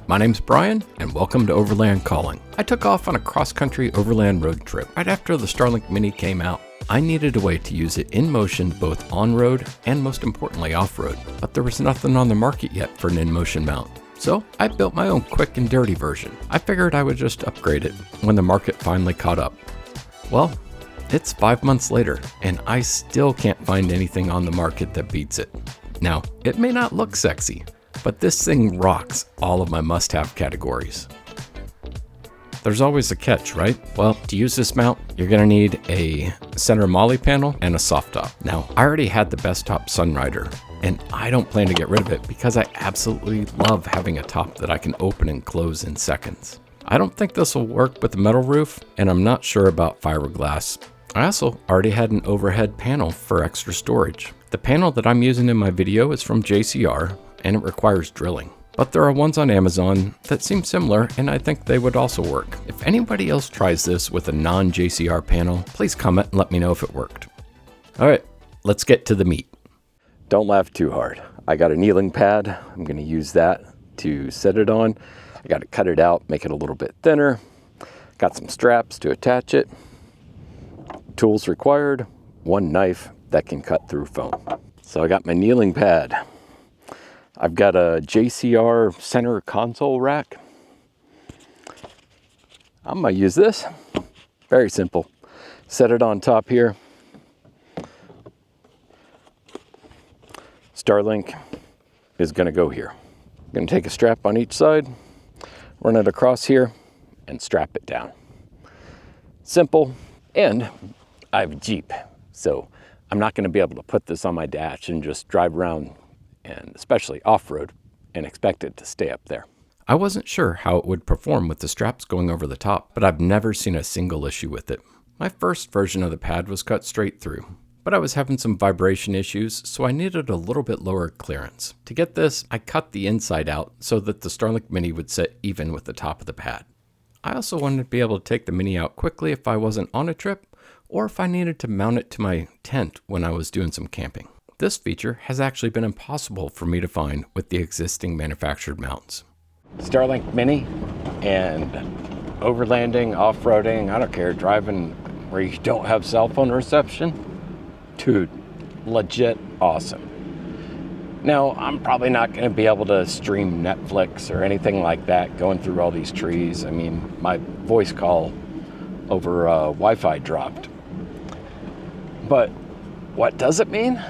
My name's Brian, and welcome to Overland Calling. I took off on a cross-country overland road trip right after the Starlink Mini came out. I needed a way to use it in motion both on-road and most importantly off-road, but there was nothing on the market yet for an in-motion mount. So I built my own quick and dirty version. I figured I would just upgrade it when the market finally caught up. Well, it's 5 months later, and I still can't find anything on the market that beats it. Now, it may not look sexy, but this thing rocks all of my must-have categories. There's always a catch, right? Well, to use this mount, you're gonna need a center molly panel and a soft top. Now, I already had the best top Sunrider, and I don't plan to get rid of it because I absolutely love having a top that I can open and close in seconds. I don't think this will work with the metal roof, and I'm not sure about fiberglass. I also already had an overhead panel for extra storage. The panel that I'm using in my video is from JCR, and it requires drilling. But there are ones on Amazon that seem similar, and I think they would also work. If anybody else tries this with a non-JCR panel, please comment and let me know if it worked. All right, let's get to the meat. Don't laugh too hard. I got a kneeling pad. I'm gonna use that to set it on. I gotta cut it out, make it a little bit thinner. Got some straps to attach it. Tools required, one knife that can cut through foam. So I got my kneeling pad. I've got a JCR center console rack. I'm gonna use this. Very simple. Set it on top here. Starlink is gonna go here. I'm gonna take a strap on each side, run it across here, and strap it down. Simple, and I have a Jeep, so I'm not gonna be able to put this on my dash and just drive around, and especially off-road, and expect it to stay up there. I wasn't sure how it would perform with the straps going over the top, but I've never seen a single issue with it. My first version of the pad was cut straight through, but I was having some vibration issues, so I needed a little bit lower clearance. To get this, I cut the inside out so that the Starlink Mini would sit even with the top of the pad. I also wanted to be able to take the Mini out quickly if I wasn't on a trip, or if I needed to mount it to my tent when I was doing some camping. This feature has actually been impossible for me to find with the existing manufactured mounts. Starlink Mini and overlanding, off-roading, I don't care, driving where you don't have cell phone reception. Dude, legit awesome. Now, I'm probably not gonna be able to stream Netflix or anything like that going through all these trees. I mean, my voice call over Wi-Fi dropped. But what does it mean?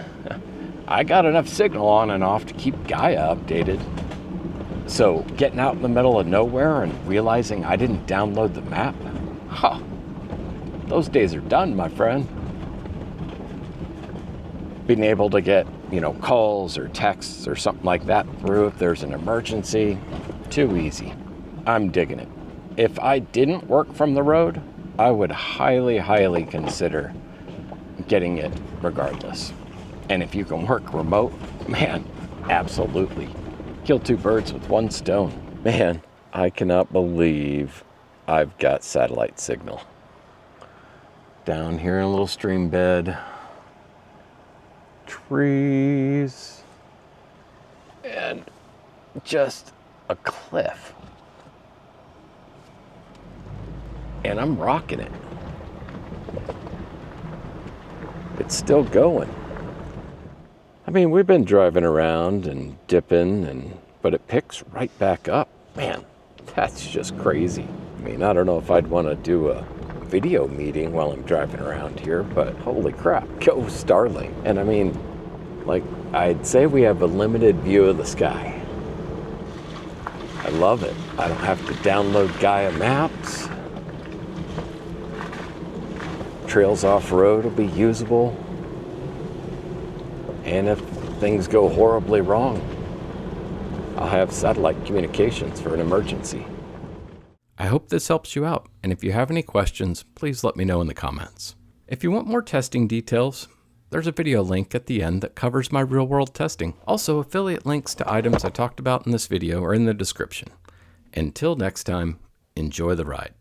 I got enough signal on and off to keep Gaia updated. So getting out in the middle of nowhere and realizing I didn't download the map, those days are done, my friend. Being able to get, calls or texts or something like that through if there's an emergency, too easy. I'm digging it. If I didn't work from the road, I would highly, highly consider getting it regardless. And if you can work remote, man, absolutely. Kill two birds with one stone. Man, I cannot believe I've got satellite signal. Down here in a little stream bed. Trees. And just a cliff. And I'm rocking it. It's still going. I mean, we've been driving around and dipping, but it picks right back up. Man, that's just crazy. I mean, I don't know if I'd want to do a video meeting while I'm driving around here, but holy crap, go Starlink. And I mean, I'd say we have a limited view of the sky. I love it. I don't have to download Gaia Maps. Trails off-road will be usable. And if things go horribly wrong, I'll have satellite communications for an emergency. I hope this helps you out, and if you have any questions, please let me know in the comments. If you want more testing details, there's a video link at the end that covers my real-world testing. Also, affiliate links to items I talked about in this video are in the description. Until next time, enjoy the ride.